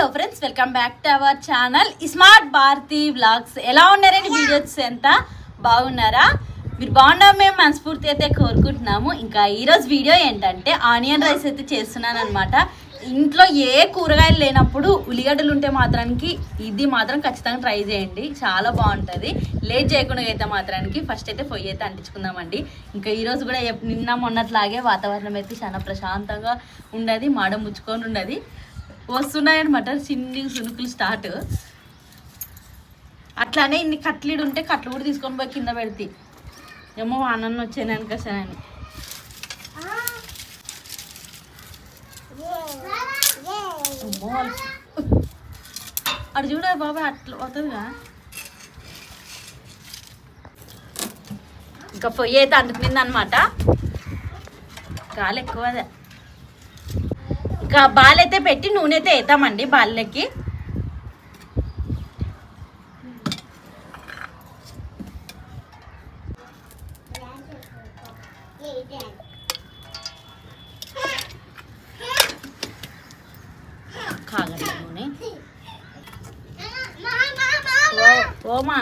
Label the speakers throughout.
Speaker 1: Hello friends, welcome back to our channel Smart Bharati Vlogs. ఎలా ఉన్నారండి? Videos ఎంత బాగున్నారా? మీరు బాగున్నారా? మేము మనస్ఫూర్తి అయితే కోరుకుంటున్నాము. ఇంకా ఈరోజు వీడియో ఏంటంటే ఆనియన్ రైస్ అయితే చేస్తున్నాను అనమాట. ఇంట్లో ఏ కూరగాయలు లేనప్పుడు ఉల్లిగడ్డలు ఉంటే మాత్రానికి ఇది మాత్రం ఖచ్చితంగా ట్రై చేయండి, చాలా బాగుంటుంది. లేట్ చేయకుండా అయితే మాత్రానికి ఫస్ట్ అయితే పొయ్యి అయితే అంటించుకుందామండి. ఇంకా ఈరోజు కూడా నిన్న మొన్నట్లాగే వాతావరణం అయితే చాలా ప్రశాంతంగా ఉండదు, మాడ ముచ్చుకొని ఉండదు. వస్తున్నాయన్నమాట చిన్ని సునుకులు స్టార్ట్. అట్లానే ఇన్ని కట్లీడు ఉంటే కట్లు కూడా తీసుకొని పోయి కింద పెడితే ఏమో ఆనందం వచ్చాను అనుకోసానని. అటు చూడ బాబా అట్లా అవుతుందిగా. ఇంకా పొయ్యి అయితే అంటుకుంది అనమాట, గాలి ఎక్కువ. ఇంకా బాలైతే పెట్టి నూనె అయితే వేద్దామండి. బాల్లకి కాగండి నూనె. ఓమా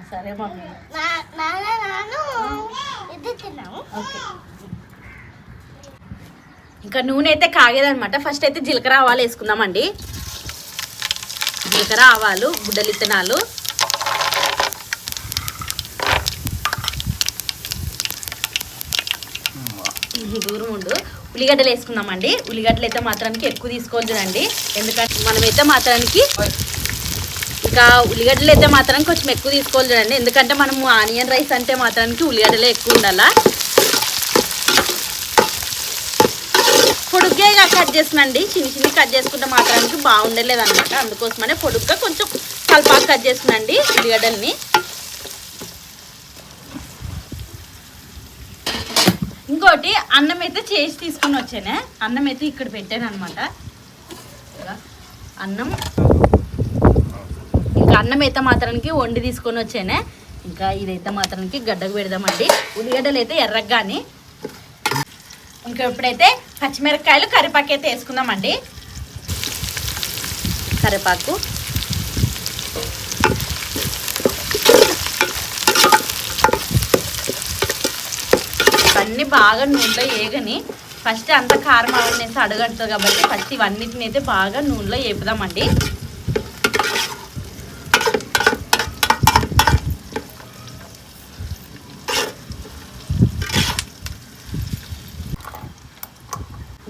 Speaker 1: సరే మమ్మీ. ఇంకా నూనె అయితే కాగేదనమాట. ఫస్ట్ అయితే జీలకర్ర ఆవాలు వేసుకుందామండి. జీలకర్ర ఆవాలు, గుడ్డలు ఇత్తనాలు, దూరం ఉండు. ఉల్లిగడ్డలు వేసుకుందామండి. ఉల్లిగడ్డలు అయితే మాత్రానికి ఎక్కువ తీసుకోవాలి చూడండి, ఎందుకంటే మనమైతే మాత్రానికి ఇంకా ఉల్లిగడ్డలు అయితే మాత్రం కొంచెం ఎక్కువ తీసుకోవాలి చూడండి, ఎందుకంటే మనము ఆనియన్ రైస్ అంటే మాత్రానికి ఉల్లిగడ్డలే ఎక్కువ ఉండాలా. పొడుగ్గా కట్ చేసినండి, చిన్ని కట్ చేసుకుంటే మాత్రానికి బాగుండలేదు అనమాట. అందుకోసమనే పొడుగ్గా కొంచెం కల్పాకు కట్ చేసుకునండి ఉల్లిగడ్డల్ని. ఇంకోటి అన్నం అయితే చేసి తీసుకొని వచ్చానే, అన్నం అయితే ఇక్కడ పెట్టాను అనమాట. అన్నం అయితే మాత్రానికి వండి తీసుకొని వచ్చానే. ఇంకా ఇదైతే మాత్రానికి గడ్డకు పెడదామండి. ఉల్లిగడ్డలు అయితే ఎర్రగాని. ఇంకా ఇప్పుడైతే పచ్చిమిరపకాయలు, కరివేపాకు అయితే వేసుకుందామండి. కరివేపాకు, ఇవన్నీ బాగా నూనెలో వేగని. ఫస్ట్ అంత కారం అవన్నీ వేసి అడుగడుతుంది కాబట్టి ఫస్ట్ ఇవన్నిటిని అయితే బాగా నూనెలో వేపుదామండి.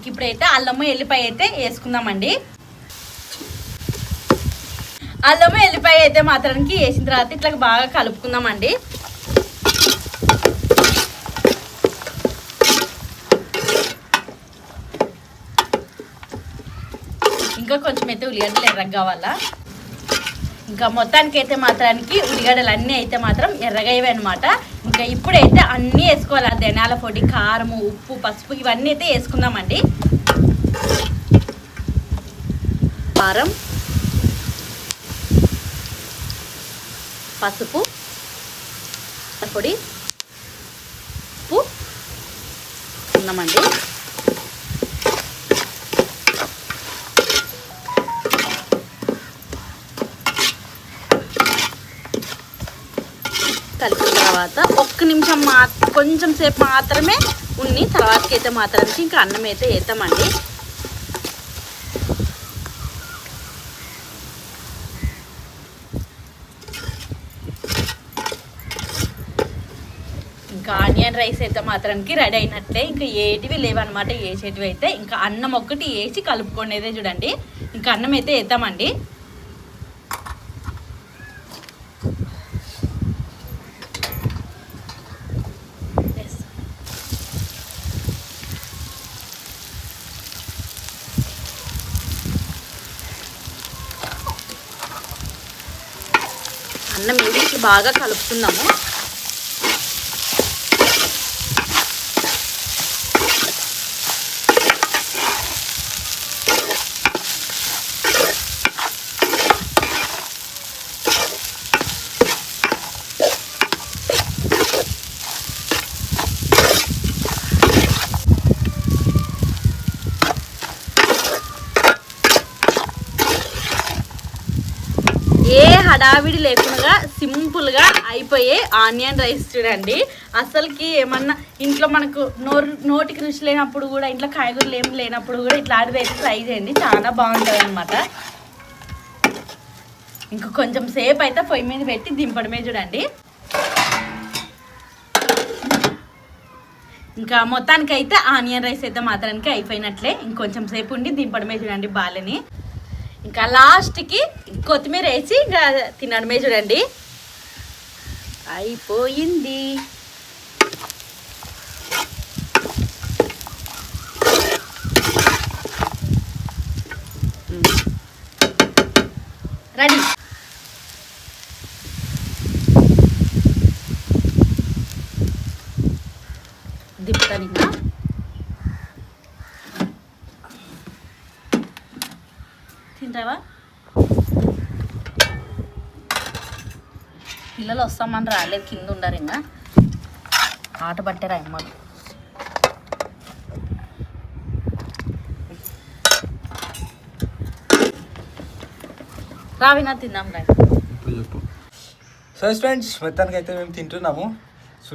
Speaker 1: ఇప్పుడైతే అల్లము ఎల్లిపాయ అయితే వేసుకుందామండి. అల్లము ఎల్లిపాయ అయితే మాత్రానికి వేసిన తర్వాత ఇట్లా బాగా కలుపుకుందామండి. ఇంకా కొంచెం అయితే ఉల్లిగడ్డలు ఎర్రగా కావాలా. ఇంకా మొత్తానికి అయితే మాత్రానికి ఉల్లిగడ్డలు అన్నీ అయితే మాత్రం ఎర్రగా అయ్యాయి అనమాట. ఇంకా ఇప్పుడైతే అన్నీ వేసుకోవాలి. ధనియాల పొడి, కారము, ఉప్పు, పసుపు ఇవన్నీ అయితే వేసుకుందామండి. కారం, పసుపు, పొడి, ఉప్పు వేసుకుందామండి. కలిపిన తర్వాత ఒక్క నిమిషం కొంచెం సేపు మాత్రమే ఉన్ని తర్వాతకి అయితే మాత్రానికి ఇంకా అన్నం అయితే వేద్దామండి. ఇంకా ఆనియన్ రైస్ అయితే మాత్రానికి రెడీ అయినట్లే. ఇంకా ఏటివి లేవన్నమాట, వేసేటివి అయితే ఇంకా అన్నం ఒక్కటి వేసి కలుపుకునేదే చూడండి. ఇంకా అన్నం అయితే వేద్దామండి. అన్నం వేసి బాగా కలుపుకుందాము. ఏ హడావిడి లేకుండా సింపుల్గా అయిపోయే ఆనియన్ రైస్ చూడండి. అసలుకి ఏమన్నా ఇంట్లో మనకు నోటికి రుచి లేనప్పుడు కూడా, ఇంట్లో కాయగూరలు ఏమి లేనప్పుడు కూడా ఇట్లాంటిది అయితే ట్రై చేయండి, చాలా బాగుంటుంది అనమాట. ఇంకా కొంచెం సేపు అయితే పొయ్యి మీద పెట్టి దింపడమే చూడండి. ఇంకా మొత్తానికి అయితే ఆనియన్ రైస్ అయితే మాత్రానికి అయిపోయినట్లే. ఇంకొంచెం సేపు ఉండి దింపడమే చూడండి బాలని. ఇంకా లాస్ట్కి కొత్తిమీర వేసి ఇంకా తినడమే చూడండి. అయిపోయింది. రెడీ. దింపుతాను ఇంకా. తింటావా? పిల్లలు వస్తామని రాలేదు, కింద ఉండరు ఇంకా ఆట పట్టారు అమ్మలు. రావినా తిందాం రా.
Speaker 2: సో ఫ్రెండ్స్ మొత్తానికి అయితే మేము తింటున్నాము.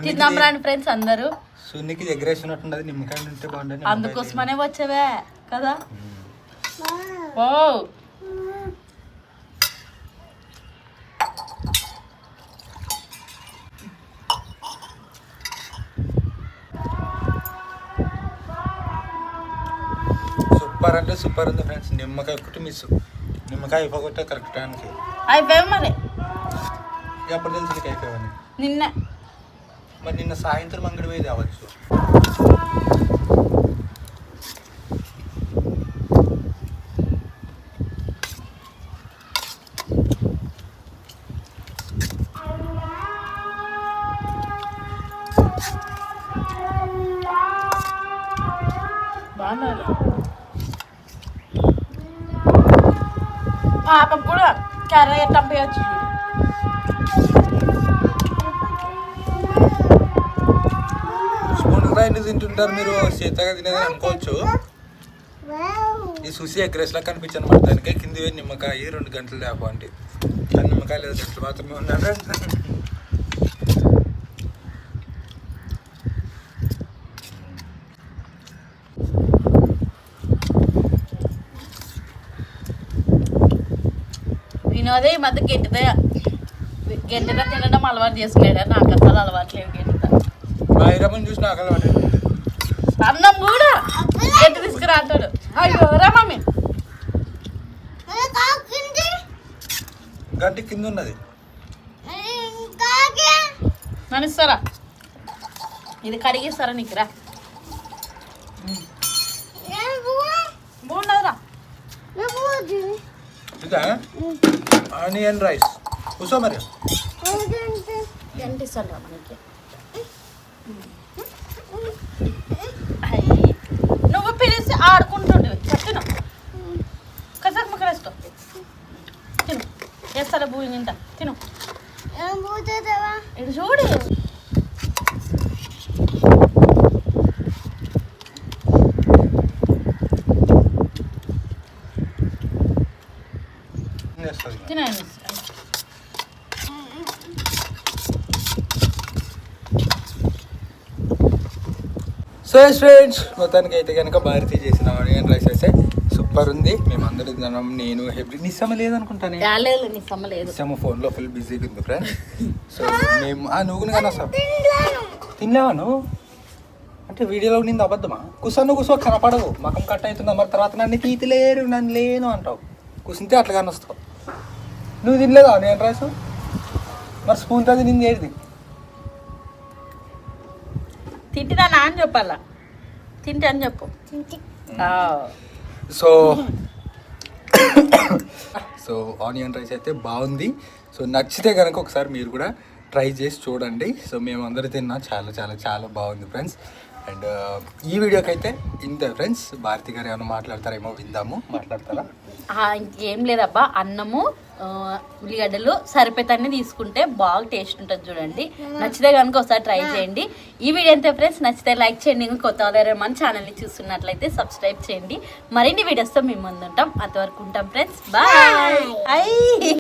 Speaker 1: తిందాం రాని ఫ్రెండ్స్ అందరూ.
Speaker 2: సున్నికి ఎగరేసినట్టున్నది, నిమ్మకాయ ఉంటే బాగుంటుంది.
Speaker 1: అందుకోసమనే వచ్చావే కదా. ఓ
Speaker 2: సూపర్ అంటే సూపర్ ఉంది ఫ్రెండ్స్. నిమ్మకాయ ఒకటి మిస్, నిమ్మకాయ అయిపోగొట్టే కరెక్ట్ టైంకి
Speaker 1: అయిపోయావు. మరి
Speaker 2: ఎప్పుడు తెలుసు నీకు అయిపోయావని?
Speaker 1: నిన్న
Speaker 2: మరి నిన్న సాయంత్రం అంగడి పోయి తేవచ్చు.
Speaker 1: పాపం కూడా కర్రీ టంపేయచ్చు.
Speaker 2: స్పూన్ కూడా ఎన్ని తింటుంటారు మీరు? చేతగా తినేదని అనుకోవచ్చు. ఈ సుసి ఎగ్రెస్లా కనిపించాను అనమాట. దానికే కింది పోయి నిమ్మకాయ 2 గంటలు తేపో అంటే, కానీ నిమ్మకాయ 5 గంటలు మాత్రమే ఉన్నాడు.
Speaker 1: వినోదే ఈ మధ్య గెంటగా తినడం అలవాటు చేసుకున్నాడు. నాకు అసలు అలవాట్లేదు గెంటగా.
Speaker 2: మా ఇరమని చూసి నాకు అలవాటు.
Speaker 1: అన్నం కూడా గెంట తీసుకురాటాడు. అయ్యో రా మమ్మీ,
Speaker 2: గంట కింద ఉన్నది.
Speaker 1: నన్ను ఇస్తారా? ఇది కడిగిస్తారా నీకు? రా బాగుండదురా.
Speaker 2: ఇదా ఆనియన్ రైస్ కూర్చో మరి.
Speaker 1: గంట ఇస్తాను రా మనకి. నువ్వు పిలిచి ఆడుకుంటుండేవి చెప్పిన కసాకు ముక్క వేసుకో. తిను వేస్తారా భూమి నింట తిను. ఇది చూడు. తినండి.
Speaker 2: సో ఫ్రెండ్స్ మొత్తానికి అయితే కనుక భారతీ చేసిన ఆనియన్ రైస్ అయితే సూపర్ ఉంది. మేమందరూ తిన్నాం. నేను హెబ్రి నిస్సమ్మ లేదనుకుంటాను. నిస్సమ్మ ఫోన్లో ఫుల్ బిజీగా ఉంది ఫ్రెండ్స్. సో మేము నువ్వు కానీ వస్తావు. తినలేవా నువ్వు? అంటే వీడియోలో నింది అబద్ధమా? కూర్చో కనపడవు, మకం కట్ అవుతుందా. మరి తర్వాత నన్ను తీతిలేరు, నన్ను లేను అంటావు. కూర్చుంటే అట్లా కానీ వస్తావు. నువ్వు తినలేదా ఆనియన్ రైస్? మరి స్పూన్తో తినింది ఏది?
Speaker 1: తింటిదానా అని చెప్పాలా? తింటే అని చెప్పు.
Speaker 2: సో ఆనియన్ రైస్ అయితే బాగుంది. సో నచ్చితే కనుక ఒకసారి మీరు కూడా ట్రై చేసి చూడండి. సో మేము అందరూ తిన్నా, చాలా చాలా చాలా బాగుంది ఫ్రెండ్స్. అండ్ ఈ వీడియోకి అయితే ఇంతే ఫ్రెండ్స్. భారతి గారు ఏమైనా మాట్లాడతారేమో విందాము. మాట్లాడతారా?
Speaker 1: ఇంకేం లేదబ్బా, అన్నము ఉల్లిగడ్డలు సరిపోతాన్ని తీసుకుంటే బాగా టేస్ట్ ఉంటుంది చూడండి. నచ్చితే కనుక ఒకసారి ట్రై చేయండి. ఈ వీడియో అంతే ఫ్రెండ్స్. నచ్చితే లైక్ చేయండి. ఇంకా కొత్త మన ఛానల్ని చూస్తున్నట్లయితే సబ్స్క్రైబ్ చేయండి. మరిన్ని వీడియోస్తో మేము ముందుంటాం. అంతవరకు ఉంటాం ఫ్రెండ్స్. బాయ్.